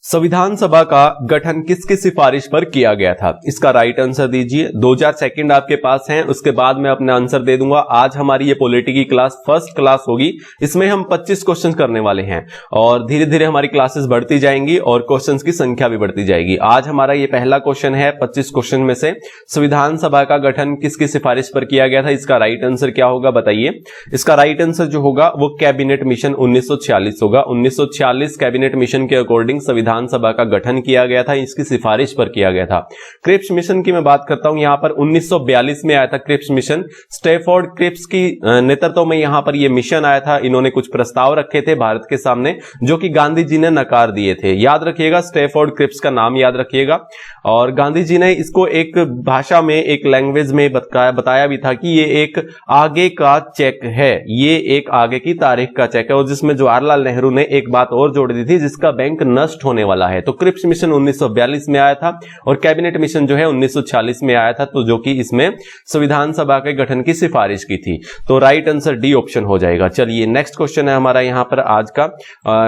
संविधान सभा का गठन किसकी सिफारिश पर किया गया था? इसका राइट आंसर दीजिए। 2000 सेकंड आपके पास हैं, उसके बाद मैं अपना आंसर दे दूंगा। आज हमारी ये पॉलिटी की क्लास फर्स्ट क्लास होगी। इसमें हम 25 क्वेश्चन करने वाले हैं और धीरे धीरे हमारी क्लासेस बढ़ती जाएंगी और क्वेश्चंस की संख्या भी बढ़ती जाएगी। आज हमारा ये पहला क्वेश्चन है 25 क्वेश्चन में से। संविधान सभा का गठन किसकी सिफारिश पर किया गया था? इसका राइट आंसर क्या होगा बताइए। इसका राइट आंसर जो होगा वो कैबिनेट मिशन 1946 होगा। 1946 कैबिनेट मिशन के अकॉर्डिंग संविधान सभा का गठन किया गया था, इसकी सिफारिश पर किया गया था। क्रिप्स मिशन की मैं बात करता हूं, यहां पर 1942 में आया था क्रिप्स मिशन। स्टैफोर्ड क्रिप्स की नेतृत्व में यहां पर यह मिशन आया था। इन्होंने कुछ प्रस्ताव रखे थे भारत के सामने जो कि गांधी जी ने नकार दिए थे। याद रखिएगा, स्टैफोर्ड क्रिप्स का नाम याद रखिएगा। और गांधी जी ने इसको एक भाषा में, एक लैंग्वेज में बताया भी था कि ये एक आगे का चेक है, ये एक आगे की तारीख का चेक है। और जिसमें जवाहरलाल नेहरू ने एक बात और जोड़ दी थी, जिसका बैंक नष्ट होने वाला है। तो क्रिप्स मिशन 1942 में आया था और कैबिनेट मिशन जो है 1946 में आया था, तो जो कि इसमें संविधान सभा के गठन की सिफारिश की थी। तो राइट आंसर डी ऑप्शन हो जाएगा। चलिए नेक्स्ट क्वेश्चन है हमारा यहां पर आज का।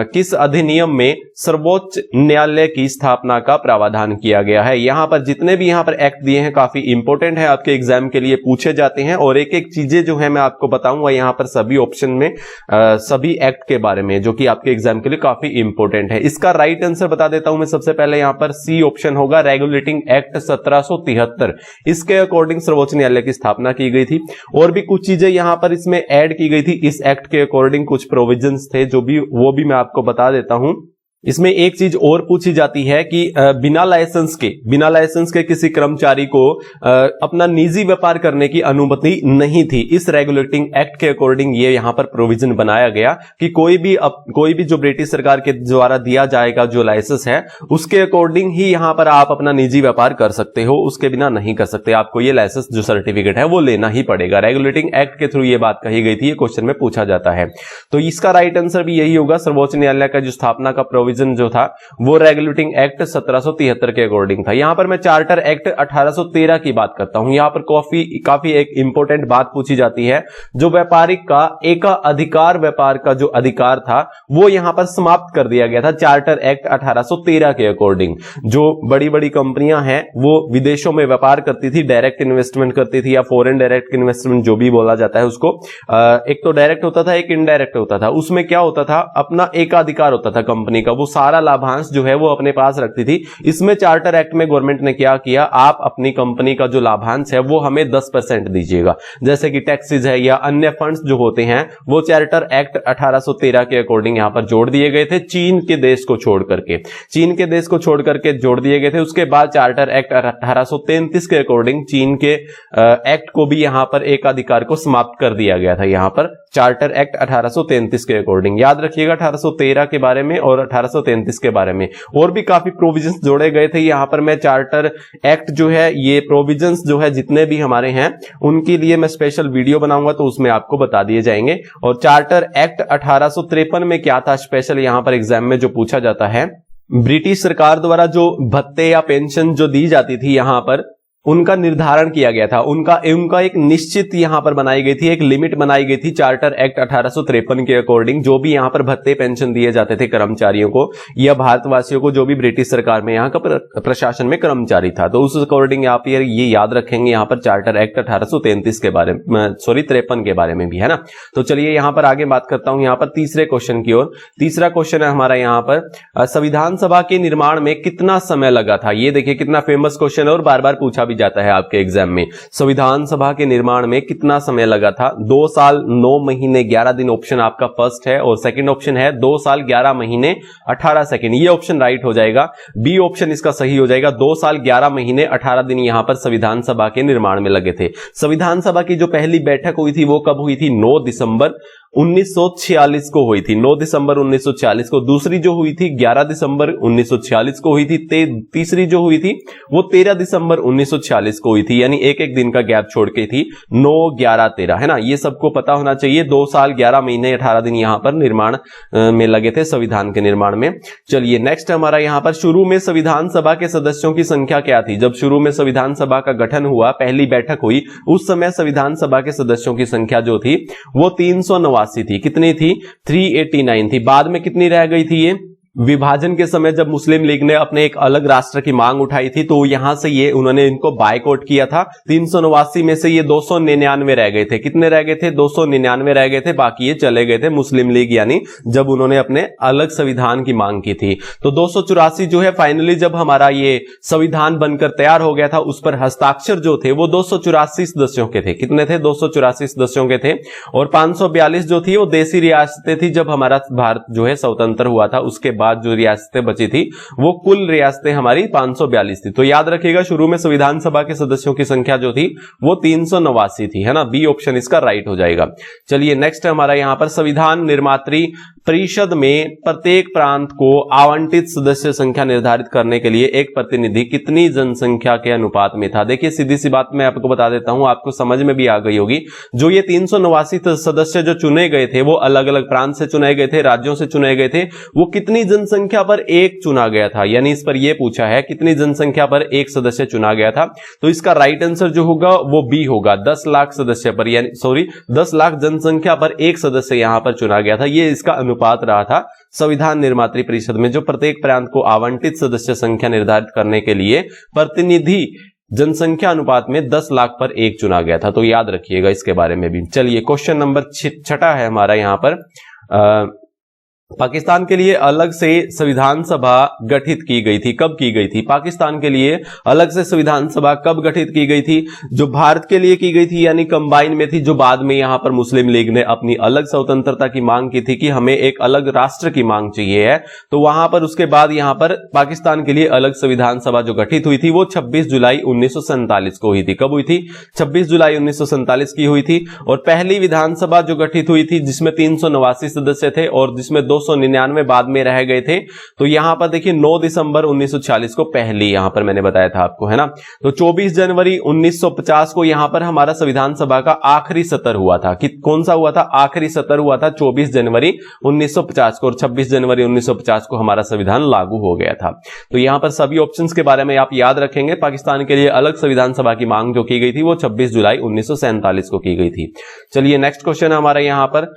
किस अधिनियम में सर्वोच्च न्यायालय की स्थापना का प्रावधान किया गया है? यहां पर जितने भी यहां पर एक्ट दिए हैं काफी इंपॉर्टेंट है, आपके एग्जाम के लिए पूछे जाते हैं और एक एक चीजें जो है मैं आपको बताऊंगा यहां पर सभी ऑप्शन में, सभी एक्ट के बारे में, जो कि आपके एग्जाम के लिए काफी इंपॉर्टेंट है। इसका राइट आंसर बता देता हूं मैं। सबसे पहले यहां पर सी ऑप्शन होगा, रेगुलेटिंग एक्ट 1773। इसके अकॉर्डिंग सर्वोच्च न्यायालय की स्थापना की गई थी। और भी कुछ चीजें यहां पर इसमें ऐड की गई थी। इस एक्ट के अकॉर्डिंग कुछ प्रोविजंस थे जो भी, वो भी मैं आपको बता देता हूं। इसमें एक चीज और पूछी जाती है कि बिना लाइसेंस के किसी कर्मचारी को अपना निजी व्यापार करने की अनुमति नहीं थी। इस रेगुलेटिंग एक्ट के अकॉर्डिंग ये यहां पर प्रोविजन बनाया गया कि कोई भी जो ब्रिटिश सरकार के द्वारा दिया जाएगा जो लाइसेंस है, उसके अकॉर्डिंग ही यहां पर आप अपना निजी व्यापार कर सकते हो, उसके बिना नहीं कर सकते। आपको ये लाइसेंस जो सर्टिफिकेट है वो लेना ही पड़ेगा। रेगुलेटिंग एक्ट के थ्रू ये बात कही गई थी, ये क्वेश्चन में पूछा जाता है। तो इसका राइट आंसर भी यही होगा। सर्वोच्च न्यायालय का जो स्थापना का प्रोविजन जो था वो रेगुलेटिंग एक्ट 1773 के अकॉर्डिंग था। यहां पर मैं चार्टर एक्ट 1813 की बात करता हूं। यहां पर काफी एक इंपॉर्टेंट बात पूछी जाती है। जो व्यापारिक का एकाधिकार व्यापार का जो अधिकार था वो यहां पर समाप्त कर दिया गया था चार्टर एक्ट 1813 के अकॉर्डिंग। जो बड़ी बड़ी कंपनियां हैं वो विदेशों में व्यापार करती थी, डायरेक्ट इन्वेस्टमेंट करती थी या फॉरेन डायरेक्ट इन्वेस्टमेंट जो भी बोला जाता है उसको। एक तो डायरेक्ट होता था, एक इनडायरेक्ट होता था। उसमें क्या होता था, अपना एकाधिकार होता था कंपनी का, वो सारा लाभांश जो है वो अपने पास रखती थी। इसमें चार्टर एक्ट में गवर्नमेंट ने क्या किया, आप अपनी कंपनी का जो लाभांश है वो हमें 10% दीजिएगा। जैसे कि टैक्सेस है या अन्य फंड्स जो होते हैं वो चार्टर एक्ट 1813 के अकॉर्डिंग यहां पर जोड़ दिए गए थे। चीन के देश को छोड़ करके जोड़ दिए गए थे। उसके बाद चार्टर एक्ट 1833 के अकॉर्डिंग चीन के एक्ट को भी यहां पर एकाधिकार को समाप्त कर दिया गया था। यहां पर चार्टर एक्ट 1833 के अकॉर्डिंग याद रखिएगा 1813 के बारे में और 1833 के बारे में। और भी काफी प्रोविजंस जोड़े गए थे। यहां पर मैं चार्टर एक्ट जो है, ये प्रोविजंस जो है जितने भी हमारे हैं उनके लिए मैं स्पेशल वीडियो बनाऊंगा तो उसमें आपको बता दिए जाएंगे। और चार्टर एक्ट 1853 में क्या था स्पेशल यहां पर एग्जाम में जो पूछा जाता है, ब्रिटिश सरकार द्वारा जो भत्ते या पेंशन जो दी जाती थी यहां पर उनका निर्धारण किया गया था। उनका एक निश्चित यहां पर बनाई गई थी, एक लिमिट बनाई गई थी चार्टर एक्ट 1853 के अकॉर्डिंग। जो भी यहां पर भत्ते पेंशन दिए जाते थे कर्मचारियों को या भारतवासियों को जो भी ब्रिटिश सरकार में यहां का प्रशासन में कर्मचारी था, तो उस अकॉर्डिंग आप ये याद रखेंगे यहां पर चार्टर एक्ट 1833 के बारे में, 53 के बारे में भी है ना। तो चलिए यहां पर आगे बात करता हूं यहां पर तीसरे क्वेश्चन की ओर। तीसरा क्वेश्चन है हमारा यहां पर, संविधान सभा के निर्माण में कितना समय लगा था? ये देखिए कितना फेमस क्वेश्चन है और बार बार पूछा जाता है आपके एग्जाम में। संविधान सभा के निर्माण में कितना समय लगा था? 2 साल 9 महीने 11 दिन ऑप्शन आपका फर्स्ट है और सेकंड ऑप्शन है 2 साल 11 महीने 18 सेकंड। ये ऑप्शन राइट हो जाएगा। बी ऑप्शन इसका सही हो जाएगा। 2 साल 11 महीने 18 दिन यहां पर संविधान सभा के निर्माण में लगे थे। संविधान सभा की जो पहली बैठक हुई थी वो कब हुई थी? 9 दिसंबर 1946 को हुई थी। 9 दिसंबर 1946 को। दूसरी जो हुई थी 11 दिसंबर 1946 को हुई थी। तीसरी जो हुई थी वो 13 दिसंबर 1946 को हुई थी, यानी एक एक दिन का गैप छोड़ के थी। 9, 11, 13 है ना, ये सबको पता होना चाहिए। 2 साल 11 महीने 18 दिन यहां पर निर्माण में लगे थे संविधान के निर्माण में। चलिए नेक्स्ट हमारा यहां पर, शुरू में संविधान सभा के सदस्यों की संख्या क्या थी? जब शुरू में संविधान सभा का गठन हुआ, पहली बैठक हुई, उस समय संविधान सभा के सदस्यों की संख्या जो थी वो 389 थी। कितनी थी? 389 थी। बाद में कितनी रह गई थी? ये विभाजन के समय जब मुस्लिम लीग ने अपने एक अलग राष्ट्र की मांग उठाई थी तो यहां से ये उन्होंने इनको बायकॉट किया था। 389 में से ये 299 रह गए थे। कितने रह गए थे? 299 रह गए थे, बाकी ये चले गए थे मुस्लिम लीग, यानी जब उन्होंने अपने अलग संविधान की मांग की थी। तो 284 जो है फाइनली जब हमारा ये संविधान बनकर तैयार हो गया था, उस पर हस्ताक्षर जो थे वो 284 सदस्यों के थे। कितने थे? 284 सदस्यों के थे। और 542 जो थी वो देसी रियासतें थी। जब हमारा भारत जो है स्वतंत्र हुआ था उसके बाद जो रियासतें बची थी वो कुल रियासतें हमारी 542 थी। तो याद रखिएगा शुरू में संविधान सभा के सदस्यों की संख्या जो थी वो 389 थी, है ना। बी ऑप्शन इसका राइट हो जाएगा। चलिए नेक्स्ट हमारा यहां पर संविधान निर्मात्री परिषद में प्रत्येक प्रांत को आवंटित सदस्य संख्या निर्धारित करने के लिए एक प्रतिनिधि कितनी जनसंख्या के अनुपात में था? देखिए सीधी सी बात मैं आपको बता देता हूं, आपको समझ में भी आ गई होगी। जो ये 389 सदस्य जो चुने गए थे वो अलग अलग प्रांत से चुने गए थे, राज्यों से चुने गए थे। वो कितनी जनसंख्या पर एक चुना गया था, यानी इस पर यह पूछा है कितनी जनसंख्या पर एक सदस्य चुना गया था। तो इसका राइट आंसर जो होगा वो बी होगा। 10 लाख सदस्य पर, यानी 10 लाख जनसंख्या पर एक सदस्य यहां पर चुना गया था। ये इसका अनुपात रहा था संविधान निर्मात्री परिषद में, जो प्रत्येक प्रांत को आवंटित सदस्य संख्या निर्धारित करने के लिए प्रतिनिधि जनसंख्या अनुपात में 10 लाख पर एक चुना गया था। तो याद रखिएगा इसके बारे में भी। चलिए क्वेश्चन नंबर 6 है हमारा यहां पर। पाकिस्तान के लिए अलग से संविधान सभा गठित की गई थी। कब की गई थी? पाकिस्तान के लिए अलग से संविधान सभा कब गठित की गई थी? जो भारत के लिए की गई थी, यानी कंबाइन में थी, जो बाद में यहां पर मुस्लिम लीग ने अपनी अलग स्वतंत्रता की मांग की थी कि हमें एक अलग राष्ट्र की मांग चाहिए है। तो वहां पर उसके बाद यहां पर पाकिस्तान के लिए अलग संविधान सभा जो गठित हुई थी वो 26 जुलाई 1947 को हुई थी। कब हुई थी? 26 जुलाई 1947 की हुई थी। और पहली विधानसभा जो गठित हुई थी जिसमें 389 सदस्य थे और जिसमें 299 बाद में रह गए थे, तो यहां पर देखिए 9 दिसंबर 1946 को पहली यहां पर मैंने बताया था आपको, है ना। तो 24 जनवरी 1950 को यहां पर हमारा संविधान सभा का आखिरी सत्र हुआ था। कि कौन सा हुआ था? आखिरी सत्र हुआ था 24 जनवरी 1950 को, और 26 जनवरी 1950 को हमारा संविधान लागू हो गया था। तो यहां पर सभी ऑप्शंस के बारे में आप याद रखेंगे। पाकिस्तान के लिए अलग संविधान सभा की मांग जो की गई थी वो 26 जुलाई 1947 को की गई थी। चलिए नेक्स्ट क्वेश्चन हमारा यहां पर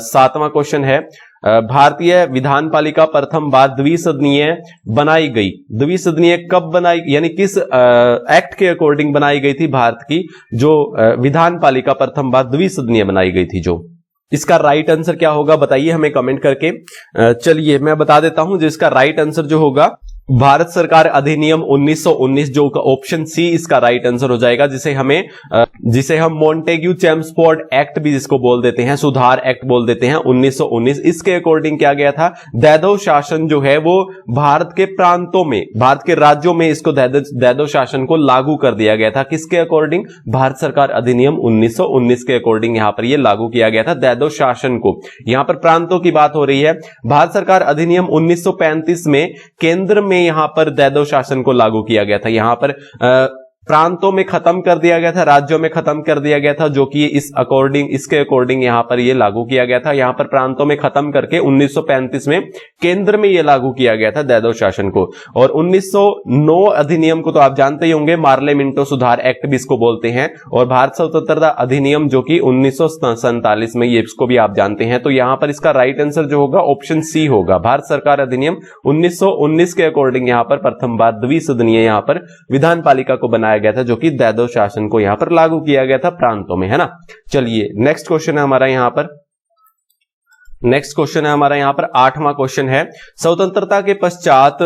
7वां क्वेश्चन है। भारतीय विधान पालिका प्रथम बार द्विसदनीय बनाई गई। द्विसदनीय कब बनाई, यानी किस एक्ट के अकॉर्डिंग बनाई गई थी भारत की जो विधान पालिका प्रथम बार द्विसदनीय बनाई गई थी? जो इसका राइट आंसर क्या होगा बताइए हमें कमेंट करके। चलिए मैं बता देता हूं, जिसका राइट आंसर जो होगा भारत सरकार अधिनियम 1919, जो ऑप्शन सी इसका राइट आंसर हो जाएगा, जिसे हम मॉन्टेग्यू चेम्सफोर्ड एक्ट भी जिसको बोल देते हैं, सुधार एक्ट बोल देते हैं, 1919। इसके अकॉर्डिंग क्या गया था? दैदव शासन जो है वो भारत के प्रांतों में, भारत के राज्यों में इसको दैदव शासन को लागू कर दिया गया था। किसके अकॉर्डिंग? भारत सरकार अधिनियम 1919 के अकॉर्डिंग यहां पर यह लागू किया गया था दैदव शासन को। यहां पर प्रांतों की बात हो रही है। भारत सरकार अधिनियम 1935 में केंद्र में यहां पर दैदव शासन को लागू किया गया था। यहां पर प्रांतों में खत्म कर दिया गया था, राज्यों में खत्म कर दिया गया था, जो कि इसके अकॉर्डिंग यहां पर यह लागू किया गया था। यहां पर प्रांतों में खत्म करके 1935 में केंद्र में यह लागू किया गया था दैदव शासन को। और 1909 अधिनियम को तो आप जानते ही होंगे, मार्ले मिंटो सुधार एक्ट भी इसको बोलते हैं। और भारत स्वतंत्रता अधिनियम जो कि 1947 में, ये इसको भी आप जानते हैं। तो यहां पर इसका राइट आंसर जो होगा ऑप्शन सी होगा। भारत सरकार अधिनियम 1919 के अकॉर्डिंग यहां पर प्रथम बार द्विसदनीय यहां पर विधान पालिका को बनाया गया था, जो कि दैदव शासन को यहां पर लागू किया गया था प्रांतों में, है ना। चलिए नेक्स्ट क्वेश्चन है हमारा यहां पर। नेक्स्ट क्वेश्चन है हमारा यहां पर 8वां क्वेश्चन है। स्वतंत्रता के पश्चात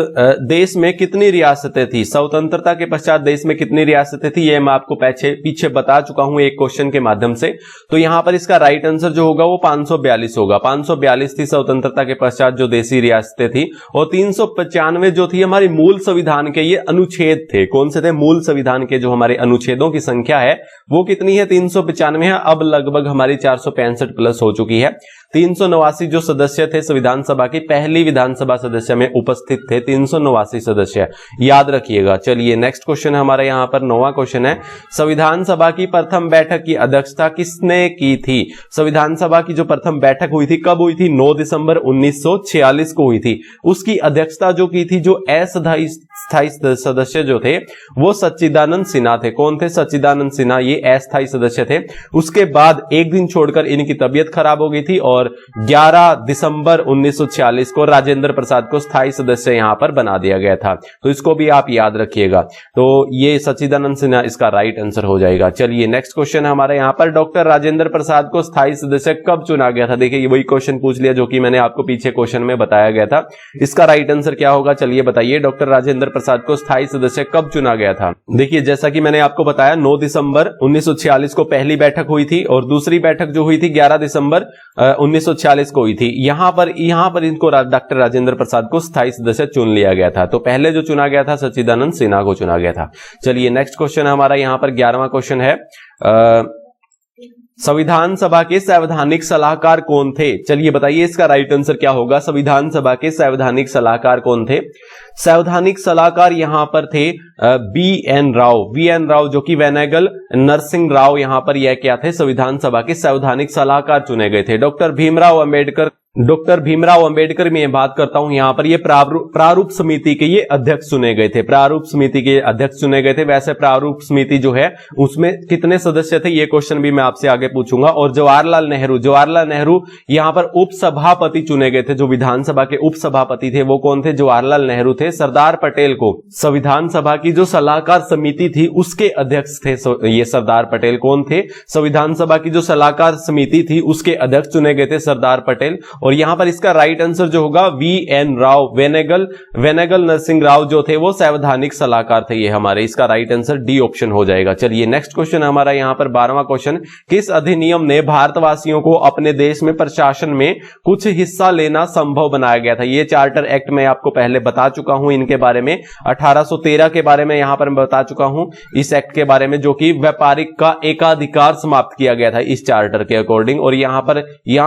देश में कितनी रियासतें थी? स्वतंत्रता के पश्चात देश में कितनी रियासतें थी ये मैं आपको पीछे बता चुका हूं एक क्वेश्चन के माध्यम से। तो यहां पर इसका राइट आंसर जो होगा वो 542 होगा। 542 थी स्वतंत्रता के पश्चात जो देशी रियासतें थी। और 395 जो थी हमारी मूल संविधान के ये अनुच्छेद थे। कौन से थे? मूल संविधान के जो हमारे अनुच्छेदों की संख्या है वो कितनी है? 395 है। अब लगभग हमारी 465 प्लस हो चुकी है। 389 जो सदस्य थे संविधान सभा की पहली विधानसभा सदस्य में उपस्थित थे, 389 सदस्य, याद रखिएगा। चलिए नेक्स्ट क्वेश्चन हमारा यहां पर 9वां क्वेश्चन है। संविधान सभा की प्रथम बैठक की अध्यक्षता किसने की थी? संविधान सभा की जो प्रथम बैठक हुई थी कब हुई थी? 9 दिसंबर 1946 को हुई थी। उसकी अध्यक्षता जो की थी, जो अस्थायी सदस्य जो थे वो सच्चिदानंद सिन्हा थे। कौन थे? सच्चिदानंद सिन्हा, ये अस्थायी सदस्य थे। उसके बाद एक दिन छोड़कर इनकी तबीयत खराब हो गई थी और और 11 दिसंबर 1946 को राजेंद्र प्रसाद को स्थायी सदस्य यहां पर बना दिया गया था। तो इसको भी आप याद रखिएगा। तो ये सच्चिदानंद सिन्हा इसका राइट आंसर हो जाएगा। चलिए नेक्स्ट क्वेश्चन हमारे यहां पर, डॉक्टर राजेंद्र प्रसाद को स्थायी सदस्य कब चुना गया था? देखिए वही क्वेश्चन पूछ लिया जो कि मैंने आपको पीछे क्वेश्चन में बताया गया था। इसका राइट आंसर क्या होगा? चलिए बताइए, डॉक्टर राजेंद्र प्रसाद को स्थायी सदस्य कब चुना गया था? देखिए जैसा कि मैंने आपको बताया 9 दिसंबर 1946 को पहली बैठक हुई थी और दूसरी बैठक जो हुई थी 11 दिसंबर 1946 को हुई थी। यहां पर इनको डॉक्टर राजेंद्र प्रसाद को स्थायी सदस्य चुन लिया गया था। तो पहले जो चुना गया था सच्चिदानंद सिन्हा को चुना गया था। चलिए नेक्स्ट क्वेश्चन हमारा यहां पर 11वां क्वेश्चन है, संविधान सभा के संवैधानिक सलाहकार कौन थे? चलिए बताइए इसका राइट आंसर क्या होगा? संविधान सभा के संवैधानिक सलाहकार कौन थे? संवैधानिक सलाहकार यहां पर थे बी.एन. राव जो कि वेनेगल नरसिंह राव यहां पर यह क्या थे? संविधान सभा के संवैधानिक सलाहकार चुने गए थे। डॉक्टर भीमराव अंबेडकर में बात करता हूं, यहां पर ये प्रारूप समिति के ये अध्यक्ष चुने गए थे। प्रारूप समिति के अध्यक्ष चुने गए थे। वैसे प्रारूप समिति जो है उसमें कितने सदस्य थे ये क्वेश्चन भी मैं आपसे आगे पूछूंगा। और जवाहरलाल नेहरू यहां पर उपसभापति चुने गए थे। जो विधानसभा के उपसभापति थे वो कौन थे? जवाहरलाल नेहरू थे। सरदार पटेल को संविधान सभा की जो सलाहकार समिति थी उसके अध्यक्ष थे ये सरदार पटेल। कौन थे? संविधान सभा की जो सलाहकार समिति थी उसके अध्यक्ष चुने गए थे सरदार पटेल। और यहां पर इसका राइट आंसर जो होगा वी.एन. राव, वेनेगल नरसिंह राव जो थे वो संवैधानिक सलाहकार थे। ये हमारे इसका राइट आंसर डी ऑप्शन हो जाएगा। चलिए नेक्स्ट क्वेश्चन हमारा यहां पर 12वां क्वेश्चन, किस अधिनियम ने भारतवासियों को अपने देश में प्रशासन में कुछ हिस्सा लेना संभव बनाया गया था? ये चार्टर एक्ट में आपको पहले बता चुका हूं इनके बारे में। 1813 के बारे में यहां पर मैं बता चुका हूं इस एक्ट के बारे में, जो कि व्यापारिक का एकाधिकार समाप्त किया गया था इस चार्टर के अकॉर्डिंग। और यहां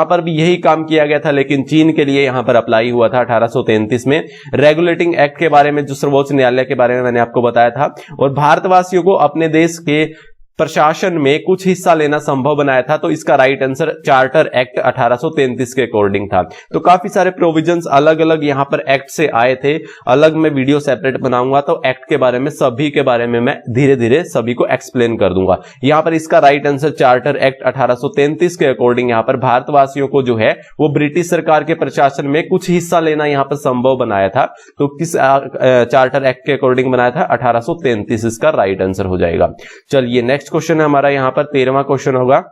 पर भी यही काम किया गया था, लेकिन चीन के लिए यहां पर अप्लाई हुआ था 1833 में। रेगुलेटिंग एक्ट के बारे में जो सर्वोच्च न्यायालय के बारे में मैंने आपको बताया था। और भारतवासियों को अपने देश के प्रशासन में कुछ हिस्सा लेना संभव बनाया था। तो इसका राइट आंसर चार्टर एक्ट 1833 के अकॉर्डिंग था। तो काफी सारे प्रोविजंस अलग अलग यहां पर एक्ट से आए थे। अलग मैं वीडियो सेपरेट बनाऊंगा तो एक्ट के बारे में सभी के बारे में मैं धीरे धीरे सभी को एक्सप्लेन कर दूंगा। यहां पर इसका राइट आंसर चार्टर एक्ट 1833 के अकॉर्डिंग यहां पर भारतवासियों को जो है वो ब्रिटिश सरकार के प्रशासन में कुछ हिस्सा लेना यहां पर संभव बनाया था। तो किस चार्टर एक्ट के अकॉर्डिंग बनाया था? 1833 इसका राइट आंसर हो जाएगा। चलिए नेक्स्ट क्वेश्चन है हमारा यहां पर 13वां क्वेश्चन होगा,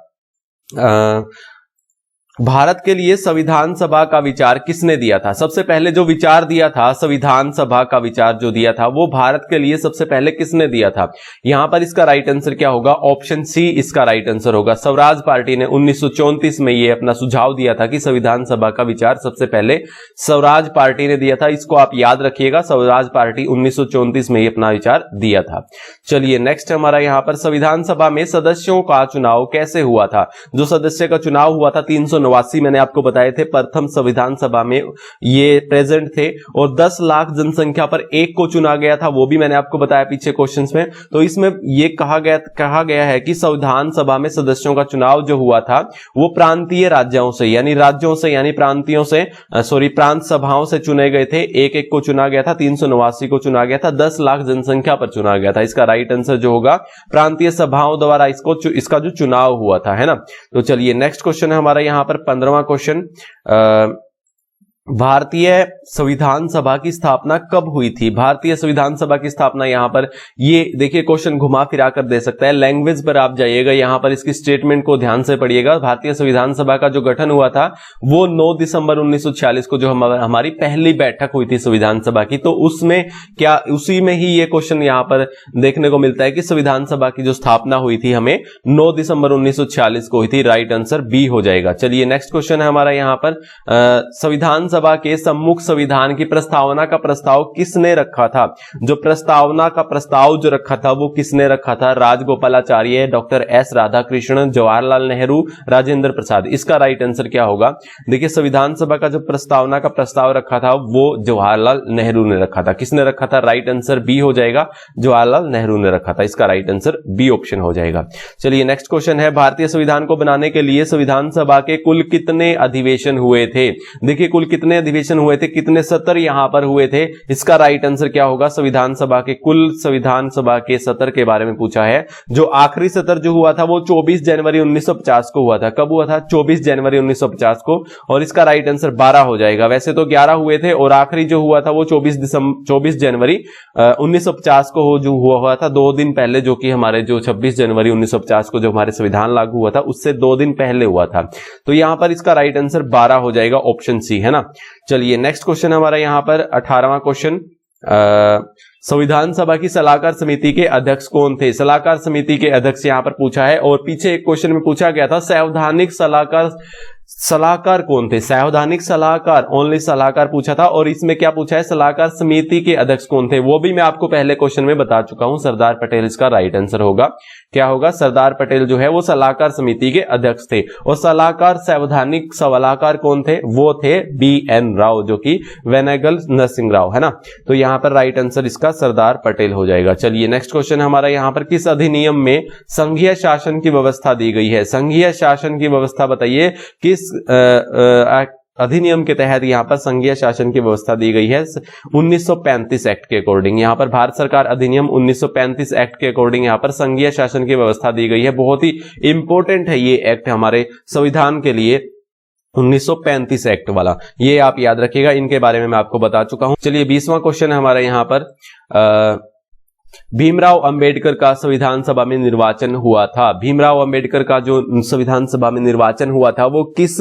भारत के लिए संविधान सभा का विचार किसने दिया था? सबसे पहले जो विचार दिया था संविधान सभा का विचार जो दिया था वो भारत के लिए सबसे पहले किसने दिया था? यहां पर इसका राइट आंसर क्या होगा? ऑप्शन सी इसका राइट आंसर होगा। स्वराज पार्टी ने 1934 में ये अपना सुझाव दिया था कि संविधान सभा का विचार सबसे पहले स्वराज पार्टी ने दिया था। इसको आप याद रखिएगा, स्वराज पार्टी 1934 में ये अपना विचार दिया था। चलिए नेक्स्ट हमारा यहां पर, संविधान सभा में सदस्यों का चुनाव कैसे हुआ था? जो सदस्य का चुनाव हुआ था 389 मैंने आपको बताए थे। प्रथम संविधान सभा में ये प्रेजेंट थे और 10 लाख जनसंख्या पर एक को चुना गया था, वो भी मैंने आपको बताया पीछे क्वेश्चंस में। तो इसमें ये कहा गया है कि संविधान सभा में सदस्यों का चुनाव जो हुआ था वो प्रांतीय राज्यों से यानी प्रांत सभाओं से चुने गए थे। एक को चुना गया था, 389 को चुना गया था, 10 लाख जनसंख्या पर चुना गया था। इसका राइट आंसर जो होगा प्रांतीय सभाओं द्वारा इसका जो चुनाव हुआ था, है ना। तो चलिए नेक्स्ट क्वेश्चन है हमारा यहां पर 15वां क्वेश्चन, भारतीय संविधान सभा की स्थापना कब हुई थी? भारतीय संविधान सभा की स्थापना यहां पर, ये देखिए क्वेश्चन घुमा फिरा कर दे सकता है। लैंग्वेज पर आप जाइएगा, यहां पर इसकी स्टेटमेंट को ध्यान से पढ़िएगा। भारतीय संविधान सभा का जो गठन हुआ था वो 9 दिसंबर 1946 को जो हमारी पहली बैठक हुई थी संविधान सभा की, तो उसमें क्या उसी में ही ये क्वेश्चन यहां पर देखने को मिलता है कि संविधान सभा की जो स्थापना हुई थी हमें 9 दिसंबर 1946 को हुई थी। राइट आंसर बी हो जाएगा। चलिए नेक्स्ट क्वेश्चन है हमारा यहां पर, संविधान सभा के सम्मुख संविधान की प्रस्तावना का प्रस्ताव किसने रखा था? जो प्रस्तावना का प्रस्ताव जो रखा था वो किसने रखा था? Rajagopalachari, doctor S Radhakrishnan, Jawaharlal Nehru, Rajendra Prasad. इसका राइट आंसर क्या होगा? देखिए संविधान सभा का जो प्रस्तावना का प्रस्ताव रखा था वो जवाहरलाल नेहरू ने रखा था। किसने रखा था? राइट आंसर बी हो जाएगा, जवाहरलाल नेहरू ने रखा था। इसका राइट आंसर बी ऑप्शन हो जाएगा। चलिए नेक्स्ट क्वेश्चन है, भारतीय संविधान को बनाने के लिए संविधान सभा के कुल कितने अधिवेशन हुए थे? देखिए कुल कितने कितने अधिवेशन हुए थे, कितने सत्र यहां पर हुए थे, इसका राइट आंसर क्या होगा? संविधान सभा के कुल संविधान सभा के सत्र के बारे में पूछा है। जो आखिरी सत्र जो हुआ था वो 24 जनवरी 1950 को हुआ था। कब हुआ था? 24 जनवरी 1950 को, और इसका राइट आंसर 12 हो जाएगा। वैसे तो 11 हुए थे और आखिरी जो हुआ था वो 24 जनवरी 1950 को जो हुआ था, 2 दिन पहले, जो कि हमारे जो 26 जनवरी 1950 को जो हमारे संविधान लागू हुआ था उससे 2 दिन पहले हुआ था। तो यहां पर इसका राइट आंसर 12 हो जाएगा, ऑप्शन सी, है ना। चलिए नेक्स्ट क्वेश्चन हमारा यहां पर 18वां क्वेश्चन, संविधान सभा की सलाहकार समिति के अध्यक्ष कौन थे? सलाहकार समिति के अध्यक्ष यहां पर पूछा है, और पीछे एक क्वेश्चन में पूछा गया था संवैधानिक सलाहकार कौन थे? संवैधानिक सलाहकार, ओनली सलाहकार पूछा था, और इसमें क्या पूछा है? सलाहकार समिति के अध्यक्ष कौन थे? वो भी मैं आपको पहले क्वेश्चन में बता चुका हूं, सरदार पटेल इसका राइट आंसर होगा। क्या होगा? सरदार पटेल जो है वो सलाहकार समिति के अध्यक्ष थे। और सलाहकार, संवैधानिक सलाहकार कौन थे? वो थे BN राव, जो कि वेनेगल नरसिंह राव, है ना। तो यहां पर राइट आंसर इसका सरदार पटेल हो जाएगा। चलिए नेक्स्ट क्वेश्चन हमारा यहां पर, किस अधिनियम में संघीय शासन की व्यवस्था दी गई है? संघीय शासन की व्यवस्था बताइए, किस अधिनियम के तहत यहां पर संघीय शासन की व्यवस्था दी गई है? 1935 एक्ट के अकॉर्डिंग, यहां पर भारत सरकार अधिनियम 1935 एक्ट के अकॉर्डिंग यहां पर संघीय शासन की व्यवस्था दी गई है। बहुत ही इंपॉर्टेंट है ये एक्ट हमारे संविधान के लिए, 1935 एक्ट वाला, ये आप याद रखिएगा। इनके बारे में मैं आपको बता चुका हूं। चलिए 20वां क्वेश्चन है हमारा यहां पर, भीमराव अंबेडकर का संविधान सभा में निर्वाचन हुआ था। भीमराव अंबेडकर का जो संविधान सभा में निर्वाचन हुआ था वो किस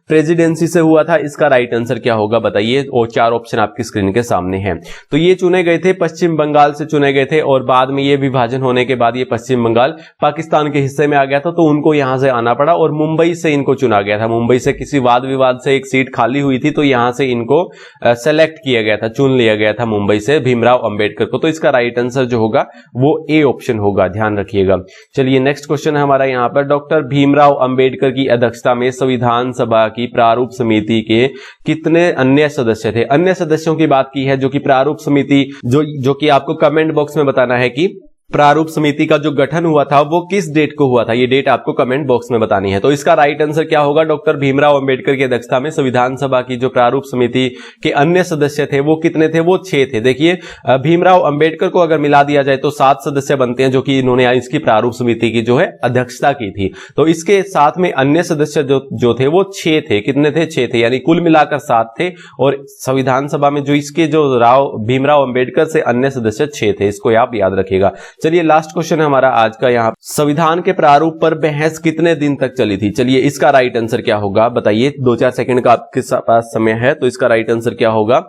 प्रेसिडेंसी से हुआ था? इसका राइट आंसर क्या होगा बताइए? और 4 ऑप्शन आपकी स्क्रीन के सामने हैं। तो ये चुने गए थे पश्चिम बंगाल से चुने गए थे, और बाद में ये विभाजन होने के बाद ये पश्चिम बंगाल पाकिस्तान के हिस्से में आ गया था, तो उनको यहां से आना पड़ा, और मुंबई से इनको चुना गया था। मुंबई से किसी वाद विवाद से एक सीट खाली हुई थी, तो यहां से इनको सेलेक्ट किया गया था, चुन लिया गया था मुंबई से भीमराव अंबेडकर को। तो इसका राइट आंसर जो होगा वो ए ऑप्शन होगा, ध्यान रखिएगा। चलिए नेक्स्ट क्वेश्चन है हमारा यहां पर, डॉक्टर भीमराव अंबेडकर की अध्यक्षता में संविधान सभा की प्रारूप समिति के कितने अन्य सदस्य थे? अन्य सदस्यों की बात की है, जो कि प्रारूप समिति जो कि आपको कमेंट बॉक्स में बताना है कि प्रारूप समिति का जो गठन हुआ था वो किस डेट को हुआ था। ये डेट आपको कमेंट बॉक्स में बतानी है। तो इसका राइट आंसर क्या होगा? डॉक्टर भीमराव अंबेडकर की अध्यक्षता में संविधान सभा की जो प्रारूप समिति के अन्य सदस्य थे वो कितने थे? वो 6 थे। देखिए भीमराव अंबेडकर को अगर मिला दिया जाए तो 7 सदस्य बनते हैं, जो कि इन्होंने इसकी प्रारूप समिति की जो है अध्यक्षता की थी। तो इसके साथ में अन्य सदस्य जो थे वो 6 थे। कितने थे? 6 थे, यानी कुल मिलाकर 7 थे, और संविधान सभा में जो इसके जो भीमराव अंबेडकर से अन्य सदस्य 6 थे। इसको आप याद रखिएगा। चलिए लास्ट क्वेश्चन है हमारा आज का यहाँ, संविधान के प्रारूप पर बहस कितने दिन तक चली थी? चलिए इसका राइट आंसर क्या होगा बताइए? 2-4 सेकंड का आपके पास समय है, तो इसका राइट आंसर क्या होगा?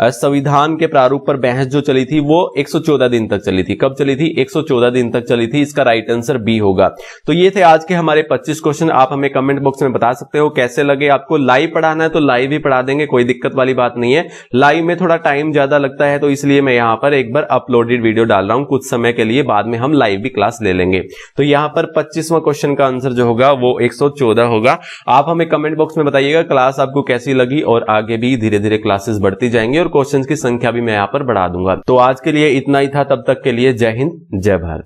संविधान के प्रारूप पर बहस जो चली थी वो 114 दिन तक चली थी। कब चली थी? 114 दिन तक चली थी। इसका राइट आंसर बी होगा। तो ये थे आज के हमारे 25 क्वेश्चन। आप हमें कमेंट बॉक्स में बता सकते हो कैसे लगे। आपको लाइव पढ़ाना है तो लाइव ही पढ़ा देंगे, कोई दिक्कत वाली बात नहीं है। लाइव में थोड़ा टाइम ज्यादा लगता है, तो इसलिए मैं यहाँ पर एक बार अपलोडेड वीडियो डाल रहा हूँ कुछ समय के लिए, बाद में हम लाइव भी क्लास ले लेंगे। तो यहाँ पर 25वां क्वेश्चन का आंसर जो होगा वो 114 होगा। आप हमें कमेंट बॉक्स में बताइएगा क्लास आपको कैसी लगी, और आगे भी धीरे धीरे क्लासेस बढ़ती जाएंगी और क्वेश्चन की संख्या भी मैं यहाँ पर बढ़ा दूंगा। तो आज के लिए इतना ही था, तब तक के लिए जय हिंद, जय भारत।